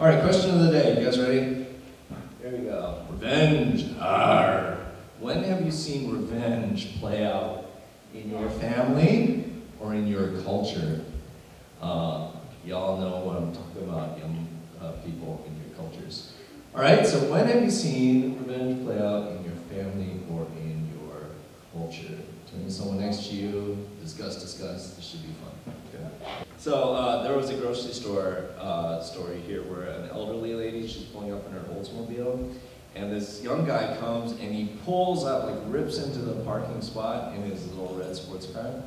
right, question of the day. You guys ready? Here we go. Revenge. Arr. When have you seen revenge play out in your family or in your culture? Y'all know what I'm talking about, young people in your cultures. All right, so when have you seen revenge play out in your family or in your culture? Turn to someone next to you, discuss, this should be fun. Okay. So there was a grocery store story here where an elderly lady, she's pulling up in her Oldsmobile, and this young guy comes and he pulls out, like rips into the parking spot in his little red sports car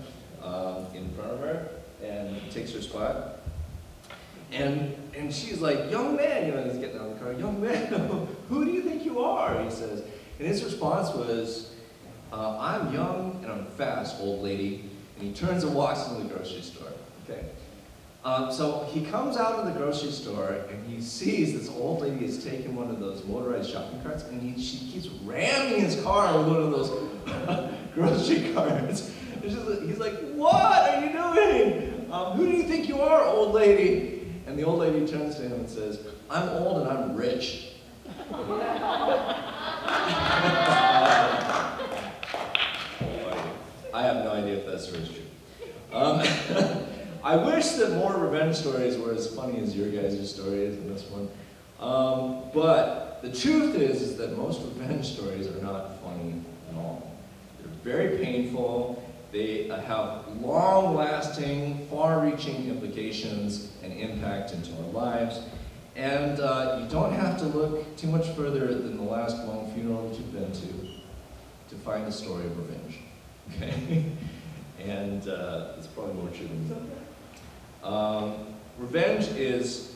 in front of her and takes her spot. And she's like, young man, you know, he's getting out of the car, young man, who do you think you are? He says. And his response was, I'm young and I'm fast, old lady. And he turns and walks into the grocery store. Okay. So he comes out of the grocery store and he sees this old lady is taking one of those motorized shopping carts, and she keeps ramming his car with one of those grocery carts. He's like, what are you doing? Who do you think you are, old lady? And the old lady turns to him and says, I'm old and I'm rich. I have no idea if that story is true. I wish that more revenge stories were as funny as your guys' stories in this one. But the truth is that most revenge stories are not funny at all. They're very painful. They have long-lasting, far-reaching implications and impact into our lives. And you don't have to look too much further than the last long funeral that you've been to find a story of revenge. Okay? And it's probably more true than that. Revenge is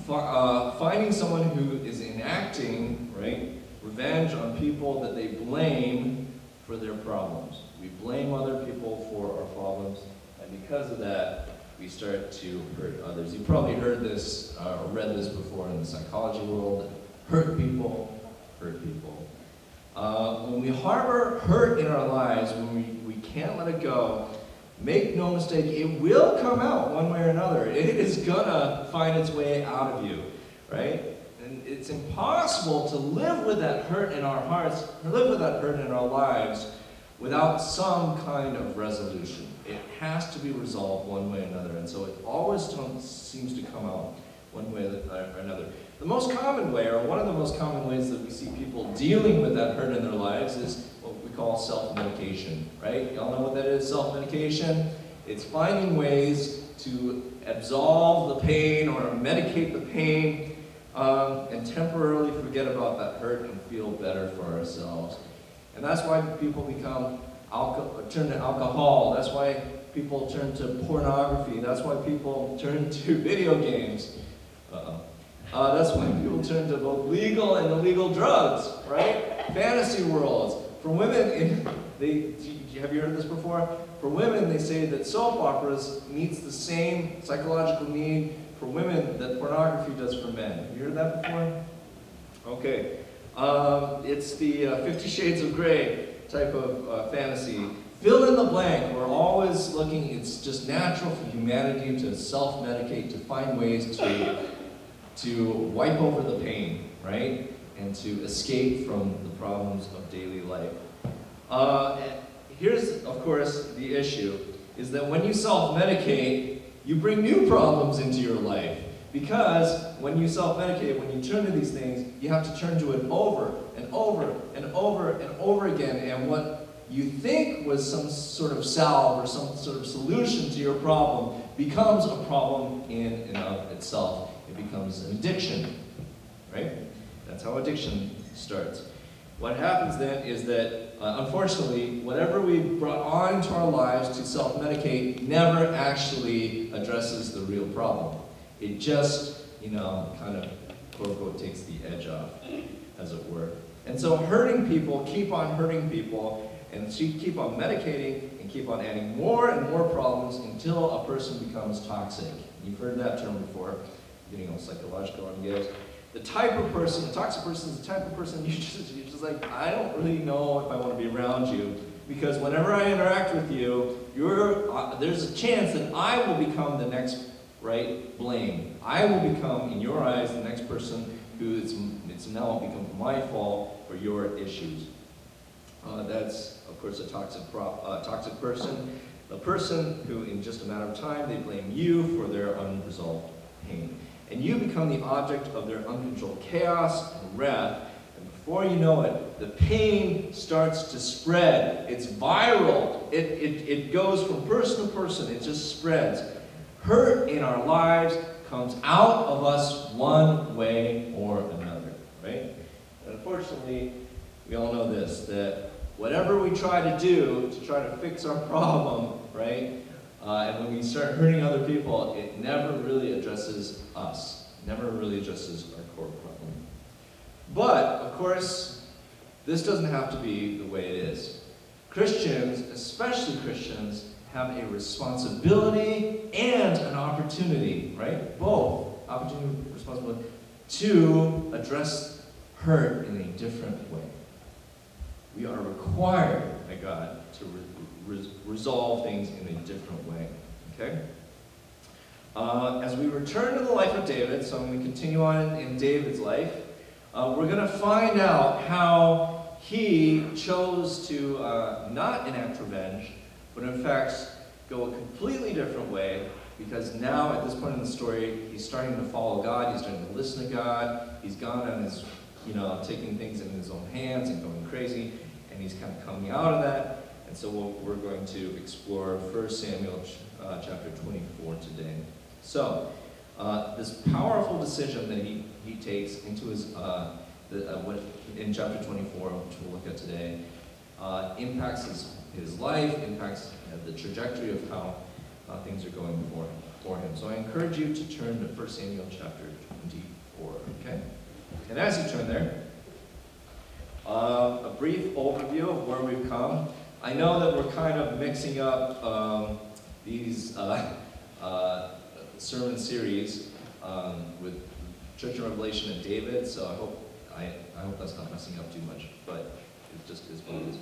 finding someone who is enacting, right, revenge on people that they blame for their problems. We blame other people for our problems, and because of that, we start to hurt others. You've probably heard this, or read this before in the psychology world, that hurt people hurt people. When we harbor hurt in our lives, when we can't let it go, make no mistake, it will come out one way or another. It is gonna find its way out of you, right? And it's impossible to live with that hurt in our hearts, or live with that hurt in our lives, without some kind of resolution. It has to be resolved one way or another, and so it always seems to come out one way or another. The most common way, or one of the most common ways that we see people dealing with that hurt in their lives is what we call self-medication, right? Y'all know what that is, self-medication? It's finding ways to absolve the pain or medicate the pain and temporarily forget about that hurt and feel better for ourselves. And that's why people turn to alcohol. That's why people turn to pornography. That's why people turn to video games. That's why people turn to both legal and illegal drugs, right? Fantasy worlds. For women, have you heard this before? For women, they say that soap operas meets the same psychological need for women that pornography does for men. Have you heard that before? Okay. It's the 50 Shades of Grey type of fantasy. Fill in the blank. We're always looking, it's just natural for humanity to self-medicate, to find ways to wipe over the pain, right? And to escape from the problems of daily life. Here's, of course, the issue, is that when you self-medicate, you bring new problems into your life. Because when you self-medicate, when you turn to these things, you have to turn to it over and over and over and over again. And what you think was some sort of salve or some sort of solution to your problem becomes a problem in and of itself. It becomes an addiction, right? That's how addiction starts. What happens then is that, unfortunately, whatever we brought on into our lives to self-medicate never actually addresses the real problem. It just, kind of, quote-unquote, takes the edge off, as it were. And so hurting people keep on hurting people, and keep on medicating and keep on adding more and more problems until a person becomes toxic. You've heard that term before, getting all psychological on you guys. The type of person, a toxic person is the type of person you're just like, I don't really know if I want to be around you, because whenever I interact with you, there's a chance that I will become the next right, blame. I will become, in your eyes, the next person who it's now become my fault for your issues. That's, of course, a toxic person. A person who, in just a matter of time, they blame you for their unresolved pain. And you become the object of their uncontrolled chaos and wrath. And before you know it, the pain starts to spread. It's viral. It goes from person to person. It just spreads. Hurt in our lives comes out of us one way or another, right? And unfortunately, we all know this, that whatever we try to do to try to fix our problem, right? And when we start hurting other people, it never really addresses us. Never really addresses our core problem. But, of course, this doesn't have to be the way it is. Christians, especially Christians, have a responsibility and an opportunity, right? Both, opportunity and responsibility, to address hurt in a different way. We are required by God to resolve things in a different way, okay? As we return to the life of David, so I'm going to continue on in David's life, we're going to find out how he chose to not enact revenge, but in fact go a completely different way, because now at this point in the story, he's starting to follow God, he's starting to listen to God, he's gone on his, taking things in his own hands and going crazy, and he's kind of coming out of that. And so we're going to explore 1 Samuel chapter 24 today. So, this powerful decision that he takes into his, in chapter 24, which we'll look at today, impacts his life, impacts the trajectory of how things are going for him. So I encourage you to turn to 1 Samuel chapter 24, okay? And as you turn there, a brief overview of where we've come. I know that we're kind of mixing up these sermon series with Church of Revelation and David, so I hope that's not messing up too much, but it just is what it is.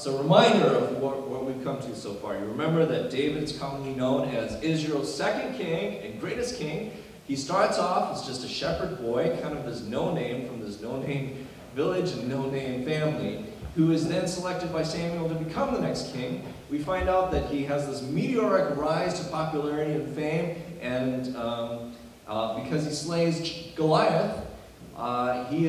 So a reminder of what we've come to so far. You remember that David's commonly known as Israel's second king and greatest king. He starts off as just a shepherd boy, kind of this no-name from this no-name village and no-name family, who is then selected by Samuel to become the next king. We find out that he has this meteoric rise to popularity and fame, and because he slays Goliath, he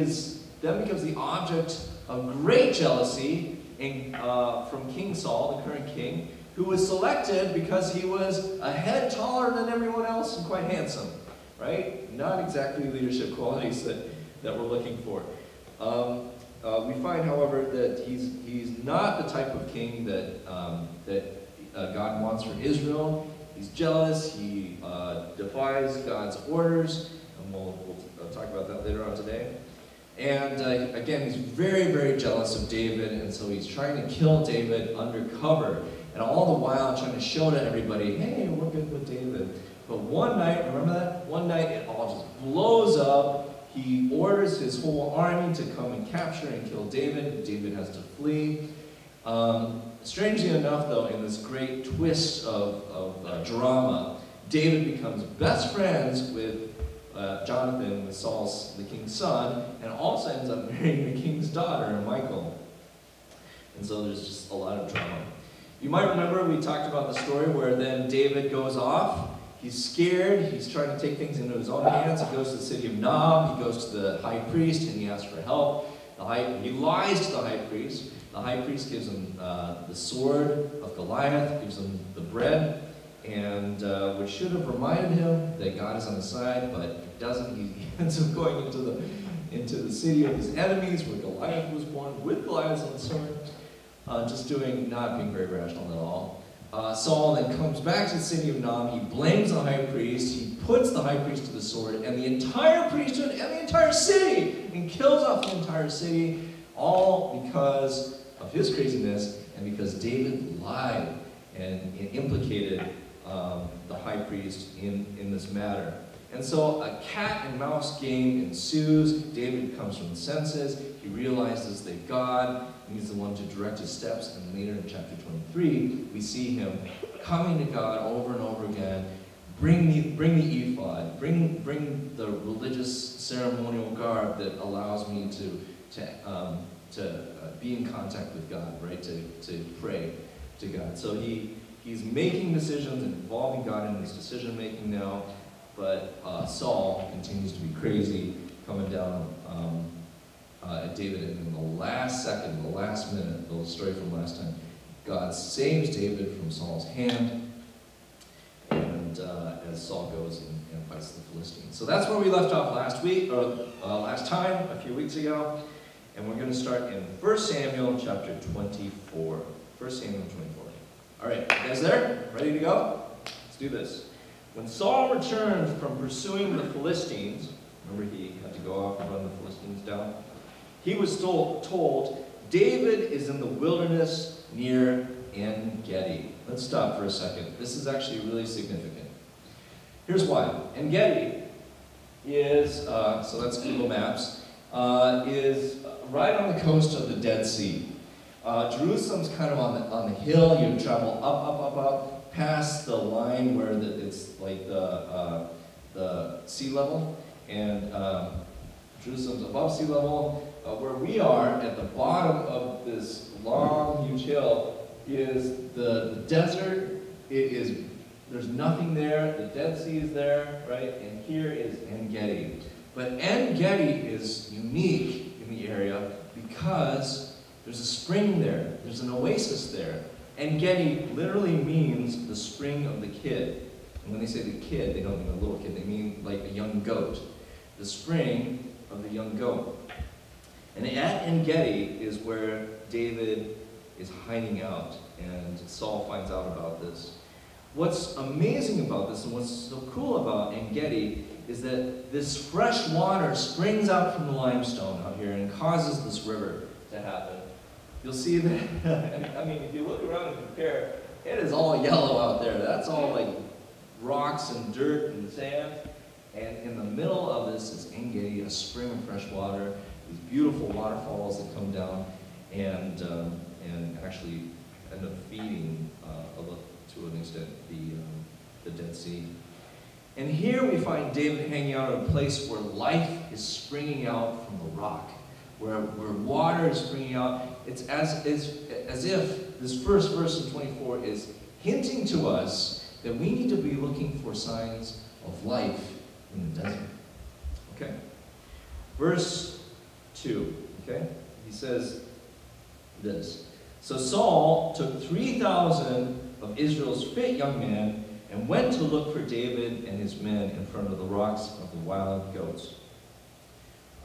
then becomes the object of great jealousy from King Saul, the current king, who was selected because he was a head taller than everyone else and quite handsome, right? Not exactly leadership qualities that we're looking for. We find, however, that he's not the type of king that God wants for Israel. He's jealous. He defies God's orders, and we'll talk about that later on today. And again, he's very, very jealous of David, and so he's trying to kill David undercover, and all the while trying to show to everybody, hey, we're good with David. But one night, remember that? One night it all just blows up. He orders his whole army to come and capture and kill David. David has to flee. Strangely enough, though, in this great twist of drama, David becomes best friends with Jonathan, with Saul's, the king's son, and also ends up marrying the king's daughter, Michal. And so there's just a lot of drama. You might remember we talked about the story where then David goes off. He's scared. He's trying to take things into his own hands. He goes to the city of Nob. He goes to the high priest and he asks for help. He lies to the high priest. The high priest gives him the sword of Goliath, gives him the bread, and which should have reminded him that God is on his side, but it doesn't. He ends up going into the city of his enemies, where Goliath was born, with Goliath's own sword, not being very rational at all. Saul then comes back to the city of Nob. He blames the high priest. He puts the high priest to the sword, and the entire priesthood and the entire city, and kills off the entire city, all because of his craziness and because David lied and implicated the high priest in this matter. And so a cat and mouse game ensues. David comes from the senses. He realizes that God, he's the one to direct his steps. And later in chapter 23, we see him coming to God over and over again, bring the ephod, bring the religious ceremonial garb that allows me to be in contact with God, right? To pray to God. So he's making decisions and involving God in his decision making now, but Saul continues to be crazy, coming down at David, and in the last second, the last minute, the story from last time, God saves David from Saul's hand, and as Saul goes and fights the Philistines. So that's where we left off last week, or last time, a few weeks ago, and we're going to start in 1 Samuel chapter 24. 1 Samuel 24. All right, you guys there? Ready to go? Let's do this. When Saul returned from pursuing the Philistines, remember he had to go off and run the Philistines down, he was told, David is in the wilderness near En-Gedi. Let's stop for a second. This is actually really significant. Here's why. En-Gedi is, so that's Google Maps, is right on the coast of the Dead Sea. Jerusalem's kind of on the hill. You travel up, past the line where it's like the sea level, and Jerusalem's above sea level. Where we are at the bottom of this long, huge hill is the desert. There's nothing there. The Dead Sea is there, right? And here is En-Gedi. But En-Gedi is unique in the area because there's a spring there. There's an oasis there. En-Gedi literally means the spring of the kid. And when they say the kid, they don't mean a little kid. They mean like a young goat. The spring of the young goat. And at En-Gedi is where David is hiding out, and Saul finds out about this. What's amazing about this, and what's so cool about En-Gedi, is that this fresh water springs out from the limestone out here and causes this river to happen. You'll see that, I mean, if you look around and compare, it is all yellow out there. That's all like rocks and dirt and sand. And in the middle of this is En-Gedi, a spring of fresh water. These beautiful waterfalls that come down and actually end up feeding, to an extent, the Dead Sea. And here we find David hanging out at a place where life is springing out from the rock, where water is springing out. It's as if this first verse in 24 is hinting to us that we need to be looking for signs of life in the desert. Okay? Verse 2, okay? He says this. So Saul took 3,000 of Israel's fit young men and went to look for David and his men in front of the rocks of the wild goats.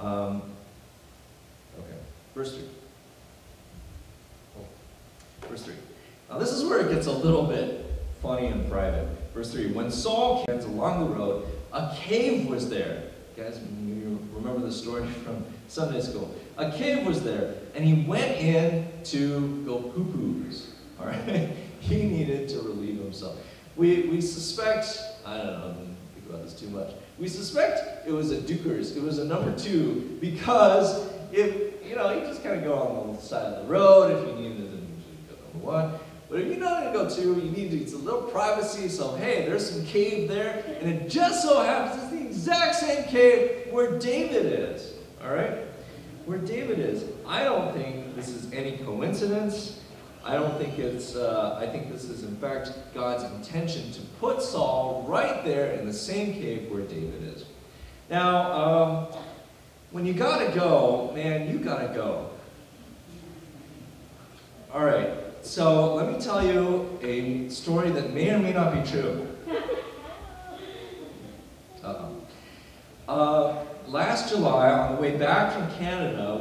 Okay, verse 3. Verse 3. Now this is where it gets a little bit funny and private. Verse 3. When Saul came along the road, a cave was there. Guys, you remember the story from Sunday school. A cave was there, and he went in to go poo-poos. All right? He needed to relieve himself. We suspect, I don't know, I didn't think about this too much. We suspect it was a Dukers. It was a number 2, because if, you know, you just kind of go on the side of the road. If you needed to, you should go number 1. But if you're not going to go 2, you need a little privacy. So, hey, there's some cave there, and it just so happens it's the exact same cave where David is. All right? Where David is. I don't think this is any coincidence. I don't think it's, I think this is in fact God's intention to put Saul right there in the same cave where David is. Now, when you gotta go, man, you gotta go. All right, so let me tell you a story that may or may not be true. Last July, on the way back from Canada,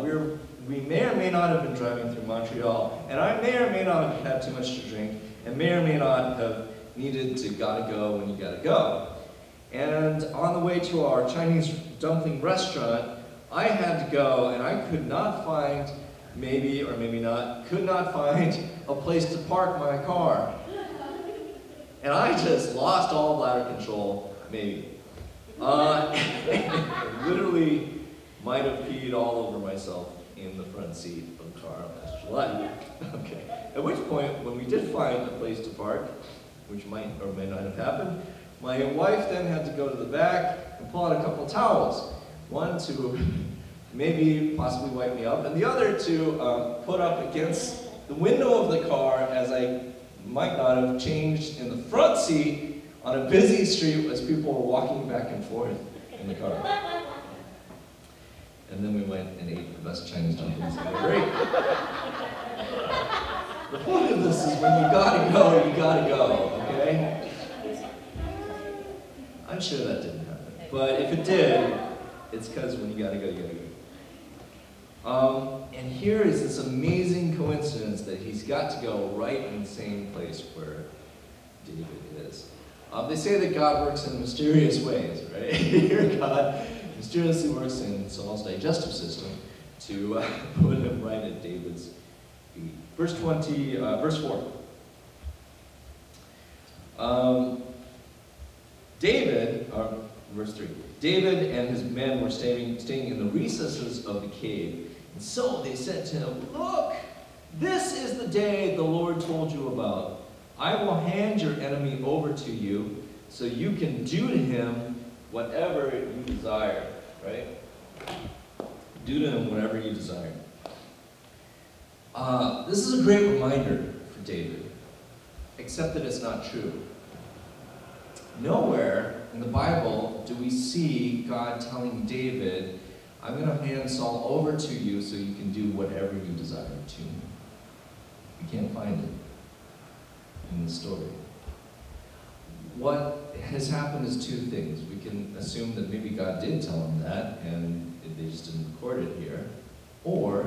we may or may not have been driving through Montreal, and I may or may not have had too much to drink, and may or may not have needed to gotta go when you gotta go. And on the way to our Chinese dumpling restaurant, I had to go, and I could not find, maybe or maybe not, could not find a place to park my car. And I just lost all bladder control, maybe. Literally might have peed all over myself in the front seat of the car last July. Okay. At which point, when we did find a place to park, which might or may not have happened, My wife then had to go to the back and pull out a couple towels. One to maybe possibly wipe me up, and the other to put up against the window of the car as I might not have changed in the front seat on a busy street as people were walking back and forth in the car. And then we went and ate the best Chinese dumplings ever ate. The point of this is when you gotta go, you gotta go, okay? I'm sure that didn't happen. But if it did, it's because when you gotta go, you gotta go. And here is this amazing coincidence that he's got to go right in the same place where David is. They say that God works in mysterious ways, right? Here God mysteriously works in Saul's digestive system to put him right at David's feet. Verse 4. Verse 3. David and his men were staying in the recesses of the cave. And so they said to him, "Look, this is the day the Lord told you about. I will hand your enemy over to you so you can do to him whatever you desire." Right? Do to him whatever you desire. This is a great reminder for David, except that it's not true. Nowhere in the Bible do we see God telling David, "I'm going to hand Saul over to you so you can do whatever you desire to him." We can't find it in the story. What has happened is two things. We can assume that maybe God did tell him that, and they just didn't record it here. Or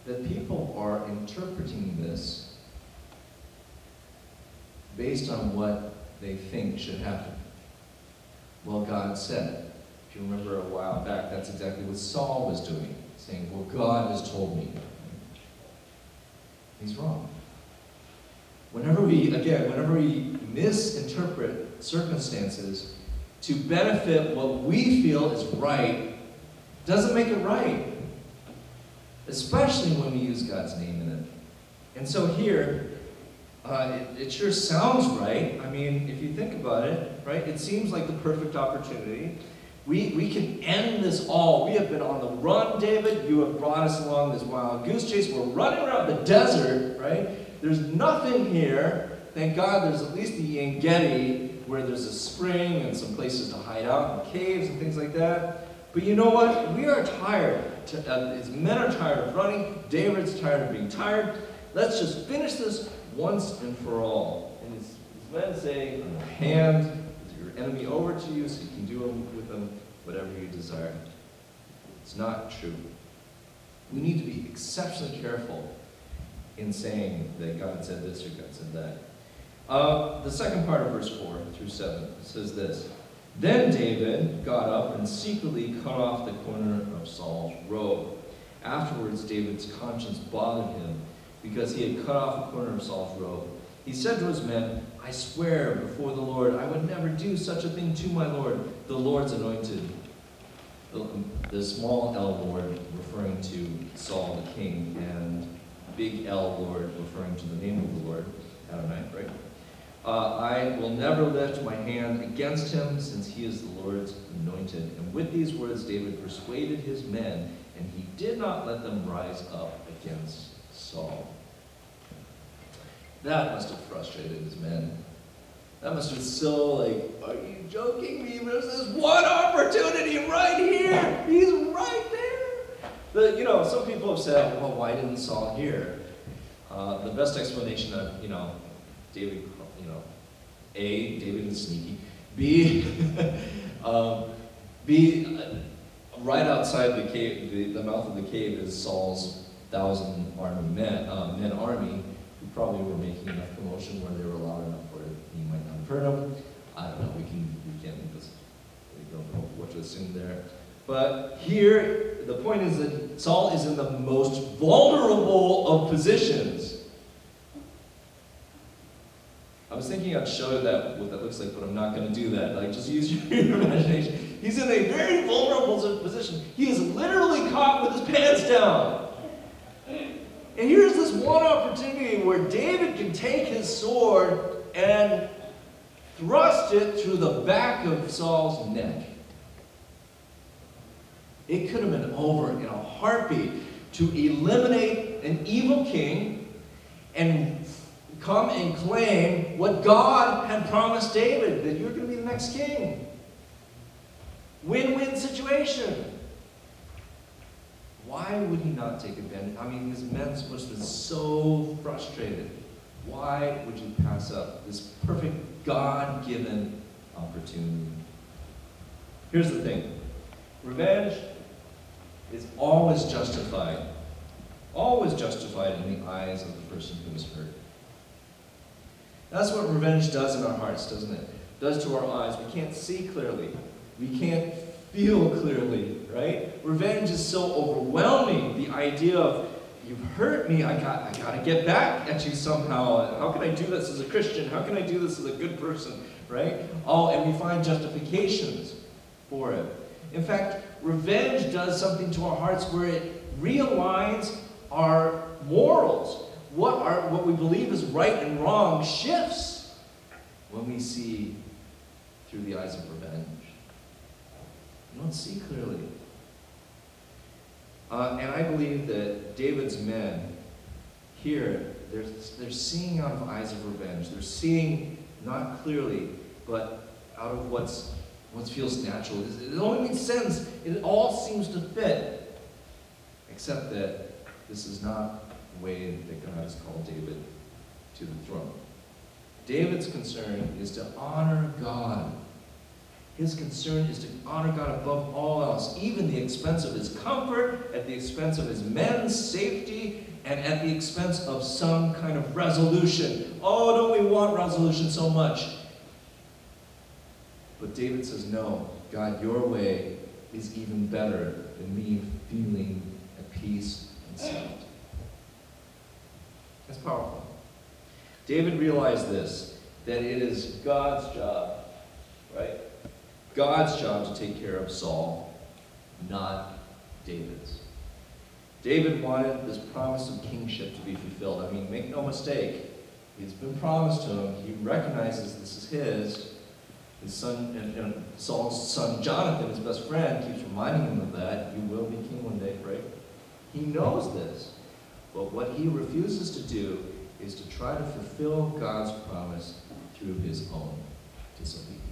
that people are interpreting this based on what they think should happen. Well, God said. If you remember a while back, that's exactly what Saul was doing, saying, "Well, God has told me." He's wrong. Whenever we misinterpret circumstances to benefit what we feel is right, doesn't make it right. Especially when we use God's name in it. And so here, it sure sounds right. I mean, if you think about it, right, it seems like the perfect opportunity. We can end this all. We have been on the run, David. You have brought us along this wild goose chase. We're running around the desert, right? There's nothing here. Thank God there's at least the En-Gedi, where there's a spring and some places to hide out and caves and things like that. But you know what? We are tired. His men are tired of running. David's tired of being tired. Let's just finish this once and for all. And his men say, "I'm going to hand your enemy over to you so you can do with them whatever you desire." It's not true. We need to be exceptionally careful in saying that God said this or God said that. The second part of verse 4 through 7 says this: "Then David got up and secretly cut off the corner of Saul's robe. Afterwards, David's conscience bothered him because he had cut off a corner of Saul's robe. He said to his men, 'I swear before the Lord, I would never do such a thing to my Lord, the Lord's anointed.'" The small L Lord referring to Saul the king, and big L Lord referring to the name of the Lord, Adonai, right? "I will never lift my hand against him, since he is the Lord's anointed." And with these words, David persuaded his men, and he did not let them rise up against Saul. That must have frustrated his men. That must have been so like, "Are you joking me? There's this one opportunity right here. He's right there." Some people have said, "Well, why didn't Saul hear?" The best explanation of, David, A, David is sneaky. B, right outside the cave, the mouth of the cave is Saul's 1,000 men army, who probably were making enough commotion where they were loud enough where he might not have heard them. I don't know. We don't know what to assume there. But here, the point is that Saul is in the most vulnerable of positions. I was thinking I'd show you what that looks like, but I'm not going to do that. Just use your imagination. He's in a very vulnerable position. He is literally caught with his pants down. And here's this one opportunity where David can take his sword and thrust it through the back of Saul's neck. It could have been over in a heartbeat to eliminate an evil king and come and claim what God had promised David, that you're going to be the next king. Win-win situation. Why would he not take advantage? I mean, his men must have been so frustrated. Why would you pass up this perfect God-given opportunity? Here's the thing. Revenge is always justified in the eyes of the person who is hurt. That's what revenge does in our hearts, doesn't it? It does to our eyes. We can't see clearly. We can't feel clearly, right? Revenge is so overwhelming. The idea of, you've hurt me, I got to get back at you somehow. How can I do this as a Christian? How can I do this as a good person, right? Oh, and we find justifications for it. In fact, revenge does something to our hearts where it realigns our morals. What we believe is right and wrong shifts when we see through the eyes of revenge. You don't see clearly. And I believe that David's men here, they're seeing out of eyes of revenge. They're seeing not clearly, but out of what feels natural. It only makes sense. It all seems to fit. Except that this is not the way that God has called David to the throne. David's concern is to honor God. His concern is to honor God above all else, even the expense of his comfort, at the expense of his men's safety, and at the expense of some kind of resolution. Oh, don't we want resolution so much? But David says, no, God, your way is even better than me feeling at peace and sound. That's powerful. David realized this, that it is God's job, right? God's job to take care of Saul, not David's. David wanted this promise of kingship to be fulfilled. I mean, make no mistake, it's been promised to him. He recognizes this is his. His son, and Saul's son Jonathan, his best friend, keeps reminding him of that. You will be king one day, right? He knows this. But what he refuses to do is to try to fulfill God's promise through his own disobedience.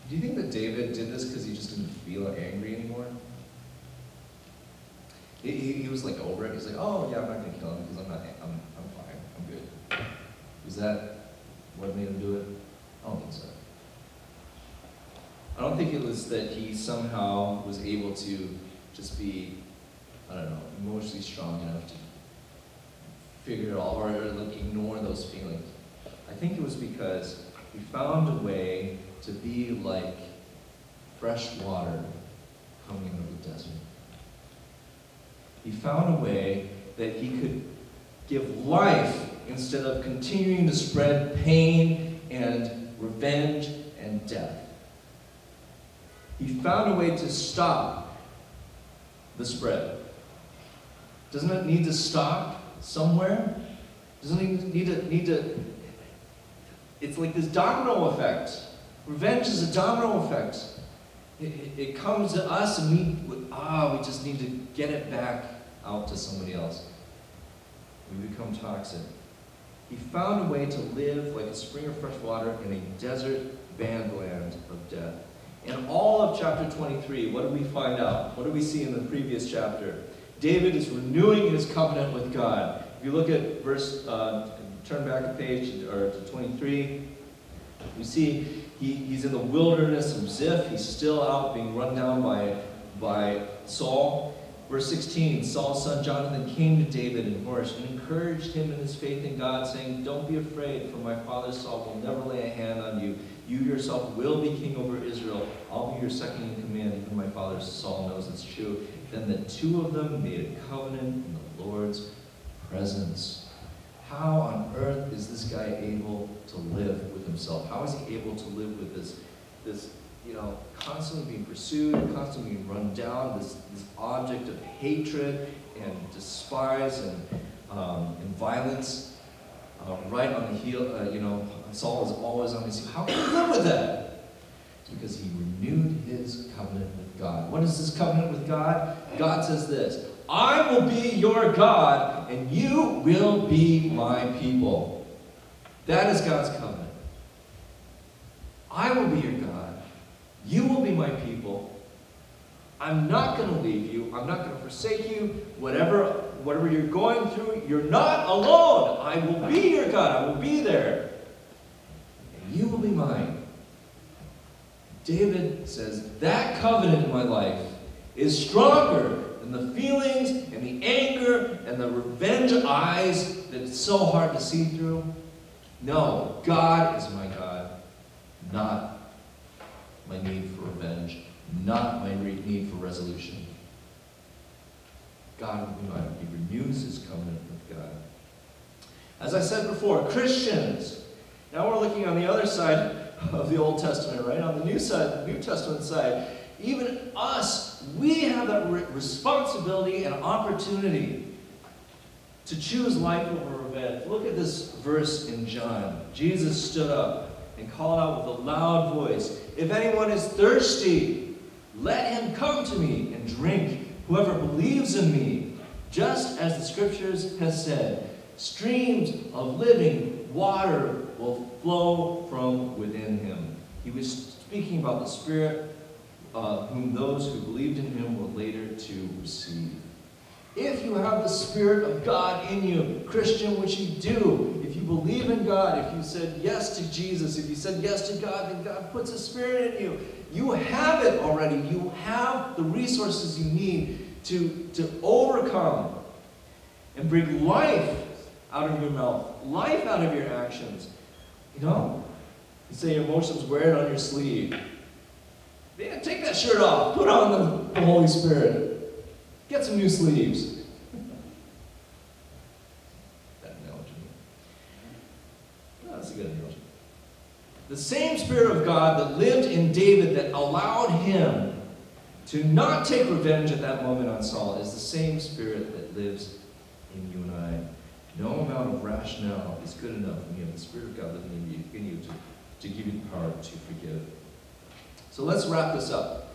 Do you think that David did this because he just didn't feel angry anymore? He was like over it. He's like, oh yeah, I'm not going to kill him because I'm fine, I'm good. Is that what made him do it? I don't think so. I don't think it was that he somehow was able to just be, I don't know, emotionally strong enough to figure it all or like ignore those feelings. I think it was because he found a way to be like fresh water coming out of the desert. He found a way that he could give life instead of continuing to spread pain and revenge and death. He found a way to stop the spread. Doesn't it need to stop somewhere? Doesn't it need to it's like this domino effect. Revenge is a domino effect. It comes to us and we just need to get it back out to somebody else. We become toxic. He found a way to live like a spring of fresh water in a desert bandland of death. In all of chapter 23, what do we find out? What do we see in the previous chapter? David is renewing his covenant with God. If you look at turn back a page, or to 23, you see he's in the wilderness of Ziph. He's still out being run down by Saul. Verse 16, Saul's son Jonathan came to David in Horsh and encouraged him in his faith in God, saying, don't be afraid, for my father Saul will never lay a hand on you. You yourself will be king over Israel. I'll be your second in command. Even my father Saul knows it's true. Then the two of them made a covenant in the Lord's presence. How on earth is this guy able to live with himself? How is he able to live with this constantly being pursued, constantly being run down, this object of hatred and despise and violence right on the heel. Saul is always on his heel. How can he live with that? It's because he renewed his covenant with God. What is this covenant with God? God says this: I will be your God, and you will be my people. That is God's covenant. I will be your God. You will be my people. I'm not going to leave you. I'm not going to forsake you. Whatever you're going through, you're not alone. I will be your God. I will be there. And you will be mine. David says, that covenant in my life is stronger than the feelings and the anger and the revenge eyes that it's so hard to see through. No, God is my God, not my need for revenge, not my need for resolution. God will be mine. He renews his covenant with God. As I said before, Christians, now we're looking on the other side of the Old Testament, right? On the New Testament side, even us, we have that responsibility and opportunity to choose life over revenge. Look at this verse in John. Jesus stood up and called out with a loud voice, "If anyone is thirsty, let him come to me and drink. Whoever believes in me, just as the Scriptures has said, streams of living water will flow from within him." He was speaking about the Spirit whom those who believed in him were later to receive. If you have the Spirit of God in you, Christian, which you do, if you believe in God, if you said yes to Jesus, if you said yes to God, then God puts His Spirit in you. You have it already. You have the resources you need to overcome and bring life out of your mouth, life out of your actions. You know, you say your emotions, wear it on your sleeve. Yeah, take that shirt off. Put on the Holy Spirit. Get some new sleeves. That analogy. No, that's a good analogy. The same Spirit of God that lived in David that allowed him to not take revenge at that moment on Saul is the same Spirit that lives in you and I. No amount of rationale is good enough when you have the Spirit of God living in you to give you the power to forgive. So let's wrap this up.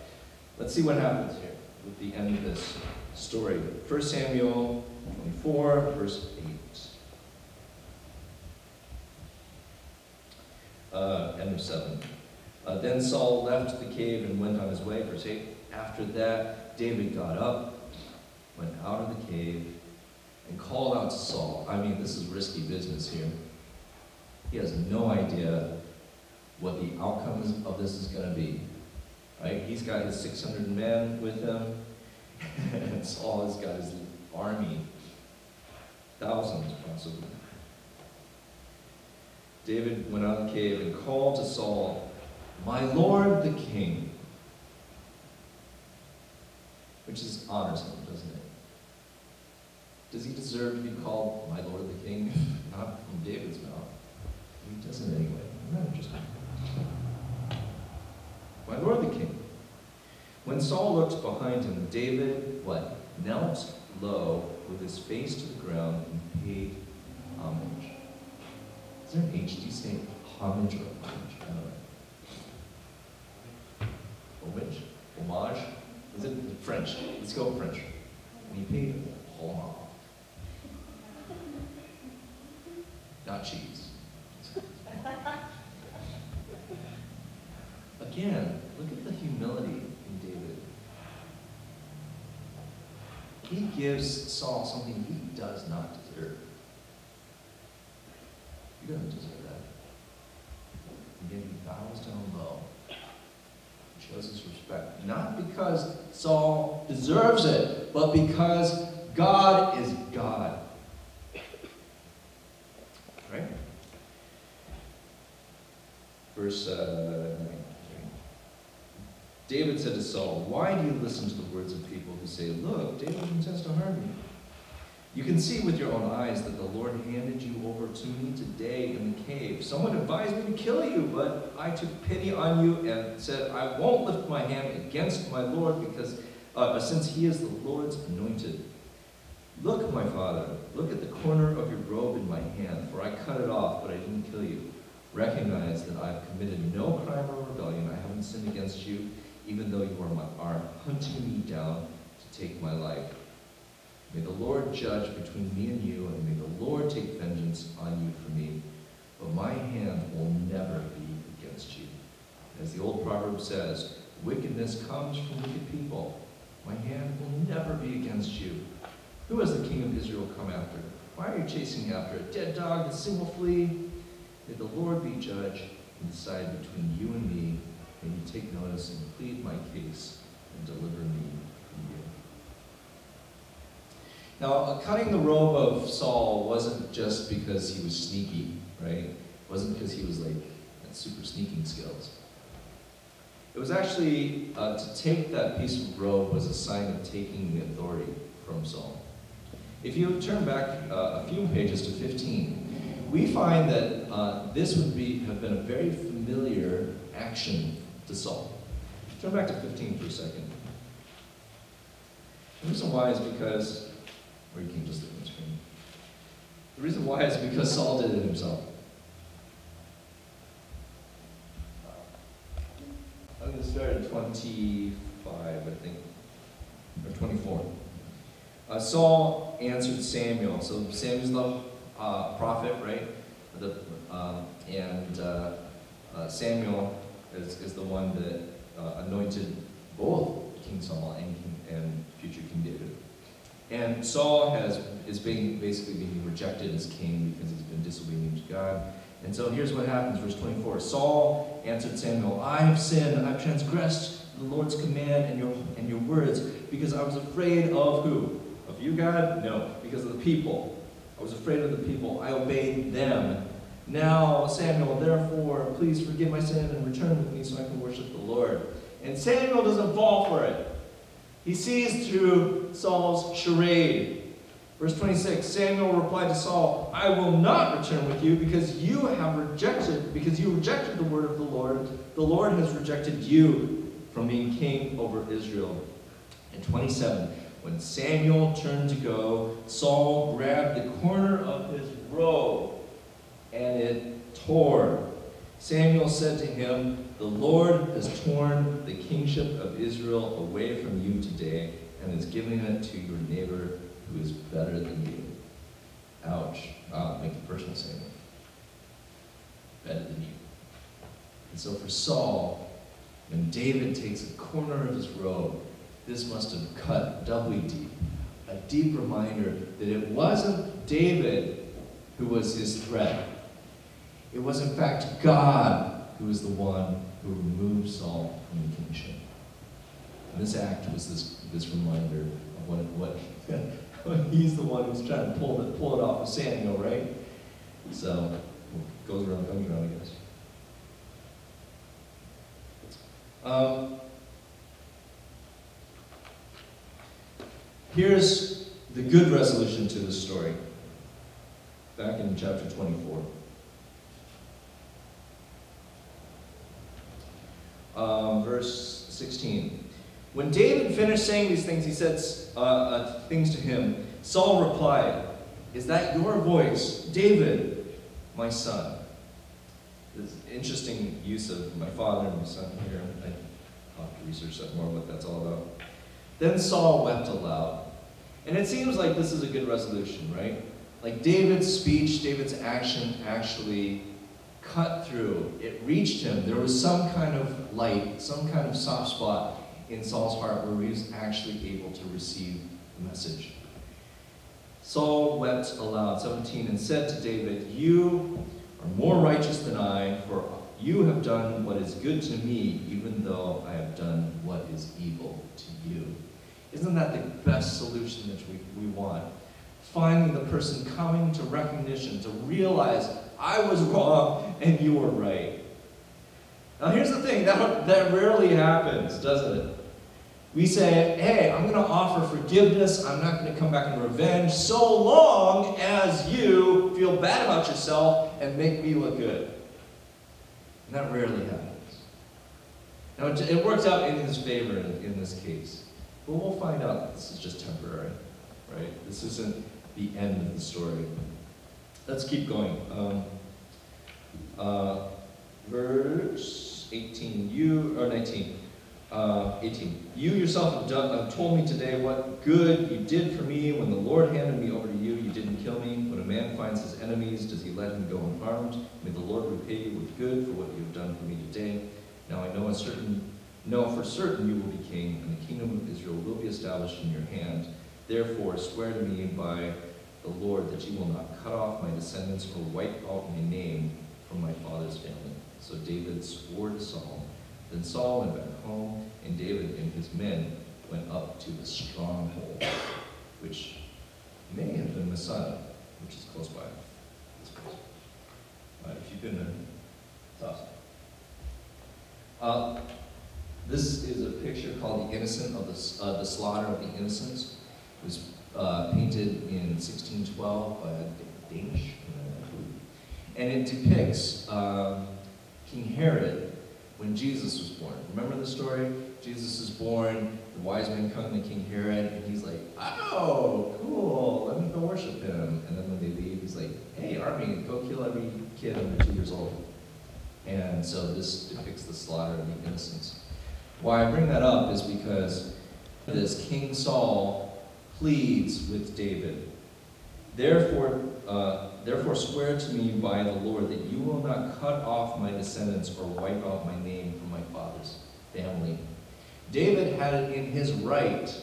Let's see what happens here with the end of this story. 1 Samuel 24, verse 8. End of 7. Then Saul left the cave and went on his way. Verse 8. After that, David got up, went out of the cave, and called out to Saul. I mean, this is risky business here. He has no idea what the outcome of this is going to be. Right? He's got his 600 men with him, and Saul has got his army, thousands possibly. David went out of the cave and called to Saul, "My lord the king," which is honors him, doesn't it? Does he deserve to be called "my lord the king"? Not from David's mouth. He doesn't anyway. I'm not interested. "My lord the king." When Saul looked behind him, David, what? Knelt low with his face to the ground and paid homage. Is there an H? Do you say homage or homage? I don't know. Homage? Homage? Is it French? Let's go French. And he paid homage. Not cheese. Again, look at the humility in David. He gives Saul something he does not deserve. He doesn't deserve that. And yet he bows down low and shows his respect. Not because Saul deserves it, but because God is God. Right? Verse 9. David said to Saul, "Why do you listen to the words of people who say, 'Look, David intends to harm you'? You can see with your own eyes that the Lord handed you over to me today in the cave. Someone advised me to kill you, but I took pity on you and said, I won't lift my hand against my Lord because since he is the Lord's anointed. Look, my father, look at the corner of your robe in my hand, for I cut it off, but I didn't kill you. Recognize that I have committed no crime or rebellion. I haven't sinned against you, even though you are hunting me down to take my life. May the Lord judge between me and you, and may the Lord take vengeance on you for me. But my hand will never be against you. As the old proverb says, wickedness comes from wicked people. My hand will never be against you. Who has the king of Israel come after? Why are you chasing after a dead dog, a single flea? May the Lord be judge and decide between you and me. May you take notice and plead my case and deliver me from you. Now, cutting the robe of Saul wasn't just because he was sneaky, right? It wasn't because he was like had super sneaking skills. It was actually to take that piece of robe was a sign of taking the authority from Saul. If you turn back a few pages to 15, we find that this would have been a very familiar action to Saul. Turn back to 15 for a second. The reason why is because, or you can just look on the screen. The reason why is because Saul did it himself. I'm going to start at 25, I think, or 24. Saul answered Samuel. So Samuel's the prophet, right? Samuel is the one that anointed both King Saul and future King David. And Saul is basically being rejected as king because he's been disobedient to God. And so here's what happens, verse 24. Saul answered Samuel, I have sinned, I've transgressed the Lord's command and your words, because I was afraid of who? Of you, God? No, because of the people. I was afraid of the people. I obeyed them. Now, Samuel, therefore, please forgive my sin and return with me so I can worship the Lord. And Samuel doesn't fall for it. He sees through Saul's charade. Verse 26, Samuel replied to Saul, I will not return with you because you rejected the word of the Lord. The Lord has rejected you from being king over Israel. And 27, when Samuel turned to go, Saul grabbed the corner of his robe and it tore. Samuel said to him, the Lord has torn the kingship of Israel away from you today and is giving it to your neighbor who is better than you. Ouch. Wow, make it personal, Samuel. Better than you. And so for Saul, when David takes a corner of his robe, this must have cut doubly deep. A deep reminder that it wasn't David who was his threat. It was in fact God who was the one who removed Saul from the kingship. And this act was this reminder of what he's the one who's trying to pull it off of Samuel, right? So it goes around, comes around, I guess. Here's the good resolution to this story. Back in chapter 24. Verse 16. When David finished saying these things, he said things to him. Saul replied, is that your voice, David, my son? This interesting use of my father and my son here. I'll have to research that more, what that's all about. Then Saul wept aloud. And it seems like this is a good resolution, right? Like David's speech, David's action actually cut through. It reached him. There was some kind of light, some kind of soft spot in Saul's heart where he was actually able to receive the message. Saul wept aloud, 17, and said to David, you are more righteous than I, for you have done what is good to me, even though I have done what is evil to you. Isn't that the best solution that we want? Finding the person coming to recognition, to realize I was wrong and you were right. Now here's the thing, that rarely happens, doesn't it? We say, hey, I'm going to offer forgiveness, I'm not going to come back in revenge, so long as you feel bad about yourself and make me look good. And that rarely happens. Now it works out in his favor in this case. But we'll find out that this is just temporary. right? This isn't the end of the story. Let's keep going. Verse 18, 18. You yourself have told me today what good you did for me. When the Lord handed me over to you, you didn't kill me. When a man finds his enemies, does he let him go unharmed? May the Lord repay you with good for what you have done for me today. Now I know for certain you will be king, and the kingdom of Israel will be established in your hand. Therefore, swear to me by the Lord that you will not cut off my descendants or wipe out my name from my father's family. So David swore to Saul. Then Saul went back home, and David and his men went up to the stronghold, which may have been Messiah, which is close by this place. If you've been there, it's awesome. This is a picture called The Innocent, of the slaughter of the innocents. It was painted in 1612 by a Danish, and it depicts King Herod when Jesus was born. Remember the story? Jesus is born, the wise men come to King Herod, and he's like, oh, cool, let me go worship him. And then when they leave, he's like, hey, army, go kill every kid under 2 years old. And so this depicts the slaughter of the innocents. Why I bring that up is because this King Saul pleads with David. Therefore swear to me by the Lord that you will not cut off my descendants or wipe out my name from my father's family. David had it in his right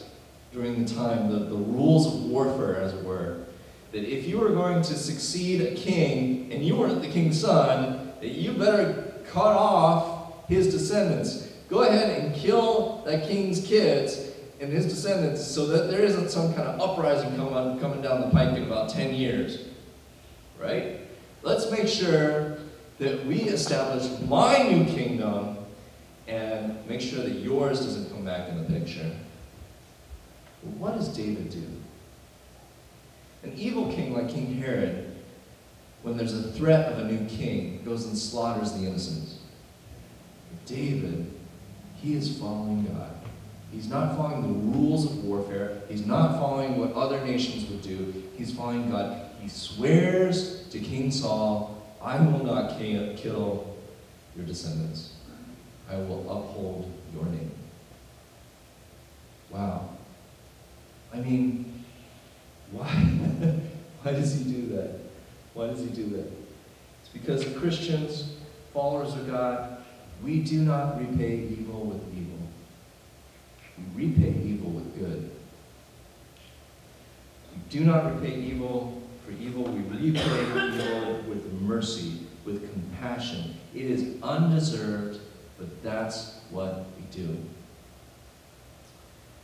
during the time, the rules of warfare, as it were, that if you were going to succeed a king and you weren't the king's son, that you better cut off his descendants. Go ahead and kill that king's kids and his descendants so that there isn't some kind of uprising coming down the pike in about 10 years. Right? Let's make sure that we establish my new kingdom and make sure that yours doesn't come back in the picture. But what does David do? An evil king like King Herod, when there's a threat of a new king, goes and slaughters the innocents. But David, he is following God. He's not following the rules of warfare. He's not following what other nations would do. He's following God. He swears to King Saul, I will not kill your descendants. I will uphold your name. Wow. I mean, why? Why does he do that? Why does he do that? It's because Christians, followers of God, we do not repay evil with evil. We repay evil with good. We do not repay evil for evil. We repay evil with mercy, with compassion. It is undeserved, but that's what we do.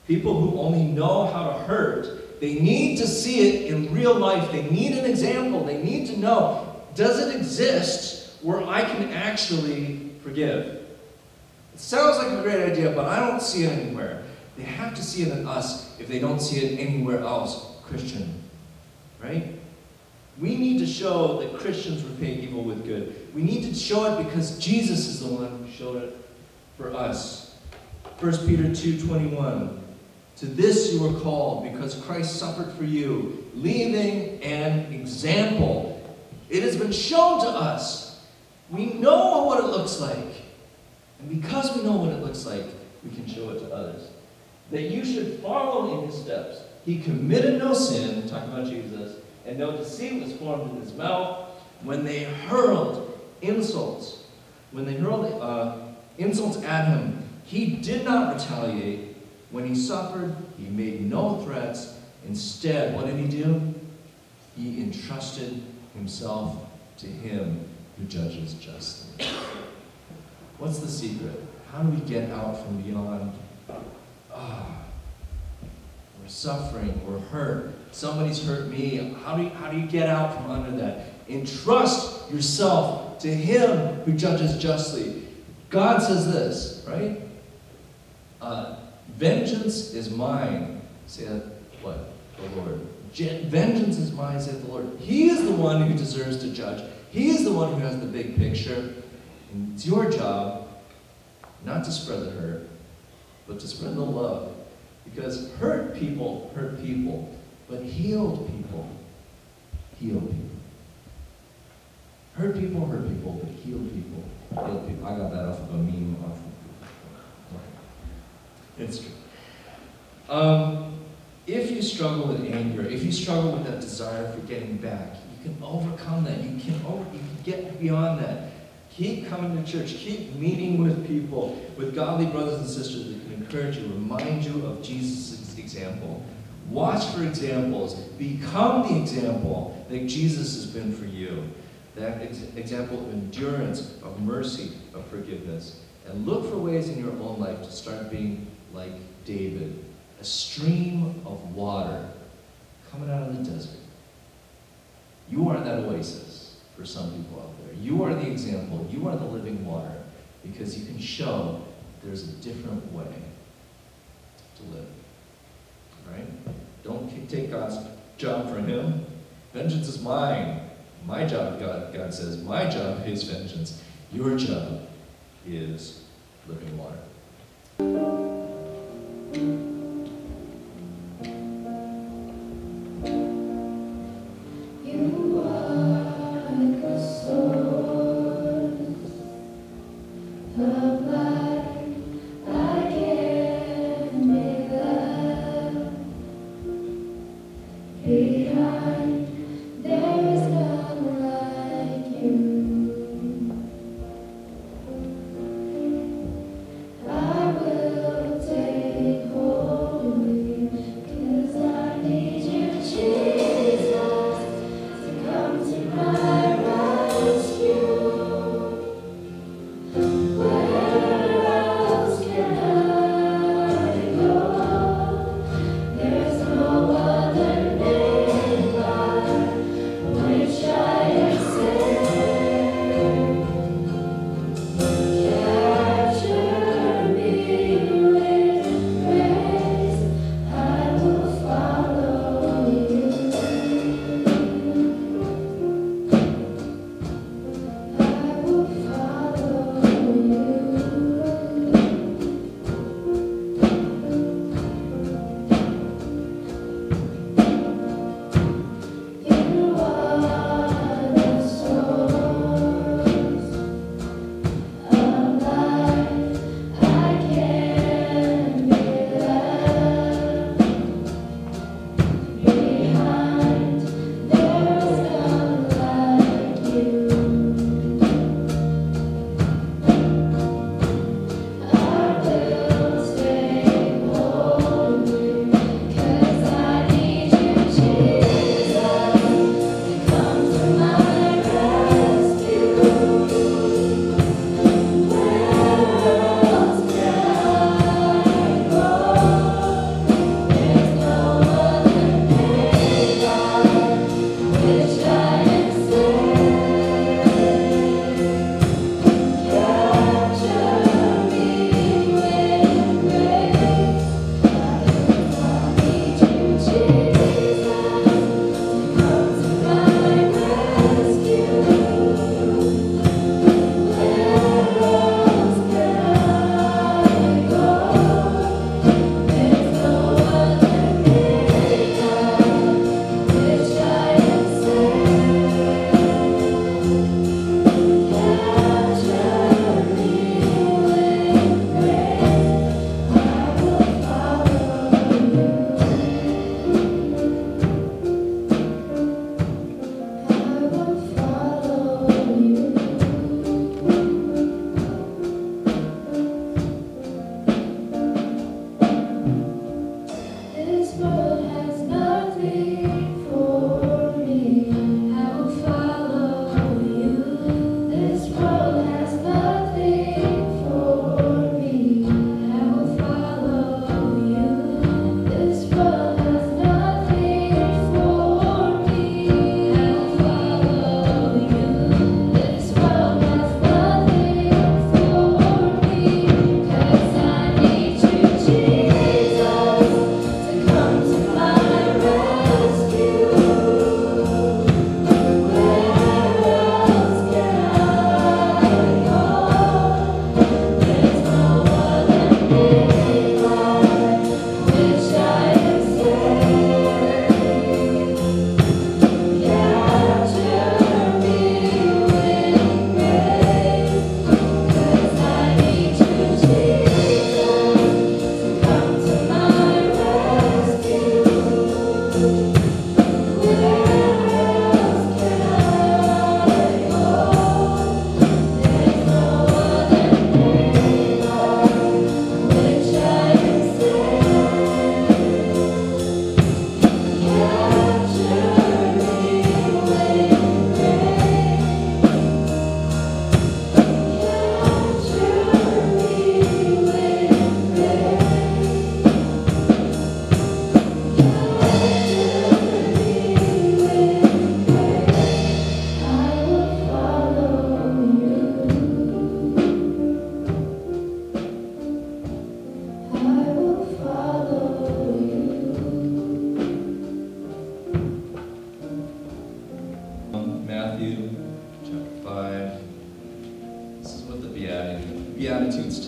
People who only know how to hurt, they need to see it in real life. They need an example. They need to know, does it exist where I can actually forgive? It sounds like a great idea, but I don't see it anywhere. They have to see it in us if they don't see it anywhere else, Christian. Right? We need to show that Christians repay evil with good. We need to show it because Jesus is the one who showed it for us. 1 Peter 2:21. To this you were called, because Christ suffered for you, leaving an example. It has been shown to us. We know what it looks like. And because we know what it looks like, we can show it to others. That you should follow in his steps. He committed no sin, talking about Jesus, and no deceit was formed in his mouth. When they hurled insults, insults at him, he did not retaliate. When he suffered, he made no threats. Instead, what did he do? He entrusted himself to him who judges justly. What's the secret? How do we get out from beyond? We're suffering, we're hurt. Somebody's hurt me. How do you get out from under that? Entrust yourself to him who judges justly. God says this, right? Vengeance is mine, saith what? The Lord. Vengeance is mine, saith the Lord. He is the one who deserves to judge. He is the one who has the big picture. And it's your job not to spread the hurt, but to spread the love. Because hurt people, but healed people. Healed people. Hurt people, but healed people. Healed people. I got that off of a meme. It's true. If you struggle with anger, if you struggle with that desire for getting back, you can overcome that. You can get beyond that. Keep coming to church. Keep meeting with people, with godly brothers and sisters that can encourage you, remind you of Jesus' example. Watch for examples. Become the example that Jesus has been for you. That example of endurance, of mercy, of forgiveness. And look for ways in your own life to start being like David, a stream of water coming out of the desert. You are that oasis for some people out there. You are the example. You are the living water, because you can show there's a different way to live. Right? Don't take God's job from him. Vengeance is mine. My job, God says, my job is vengeance. Your job is living water. You are the source of life. I can't make love behind. There is none like you. I will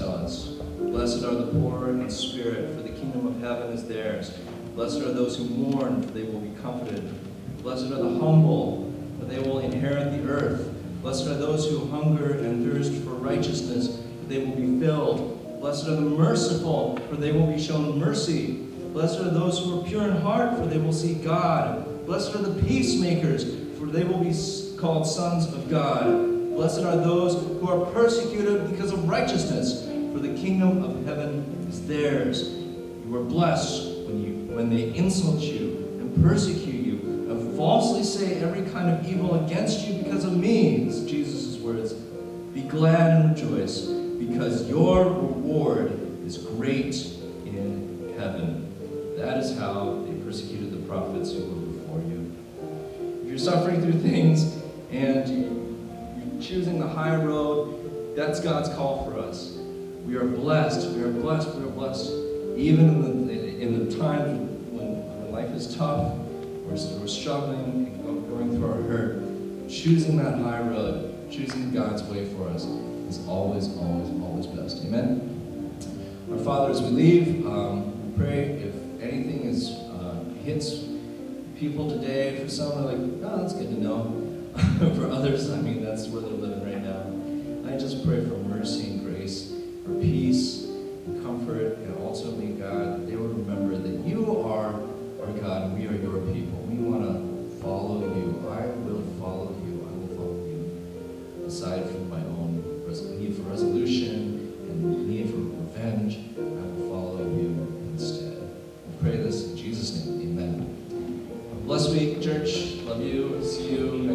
us. Blessed are the poor in spirit, for the kingdom of heaven is theirs. Blessed are those who mourn, for they will be comforted. Blessed are the humble, for they will inherit the earth. Blessed are those who hunger and thirst for righteousness, for they will be filled. Blessed are the merciful, for they will be shown mercy. Blessed are those who are pure in heart, for they will see God. Blessed are the peacemakers, for they will be called sons of God. Blessed are those who are persecuted because of righteousness, for the kingdom of heaven is theirs. You are blessed when they insult you and persecute you and falsely say every kind of evil against you because of me. It's Jesus' words. Be glad and rejoice, because your reward is great in heaven. That is how they persecuted the prophets who were before you. If you're suffering through things and you're choosing the high road, that's God's call for us. We are blessed. We are blessed. We are blessed. Even in the times when life is tough, we're struggling and going through our hurt, choosing that high road, choosing God's way for us is always, always, always best. Amen? Our Father, as we leave, we pray if anything hits people today, for some are like, oh, that's good to know. For others, I mean, that's where they're living right now. I just pray for mercy and grace, for peace, and comfort, and ultimately, God, that they will remember that you are our God and we are your people. We want to follow you. I will follow you. I will follow you. Aside from my own need for resolution and need for revenge, I will follow you instead. We pray this in Jesus' name. Amen. Have a blessed week, church. Love you. See you next week.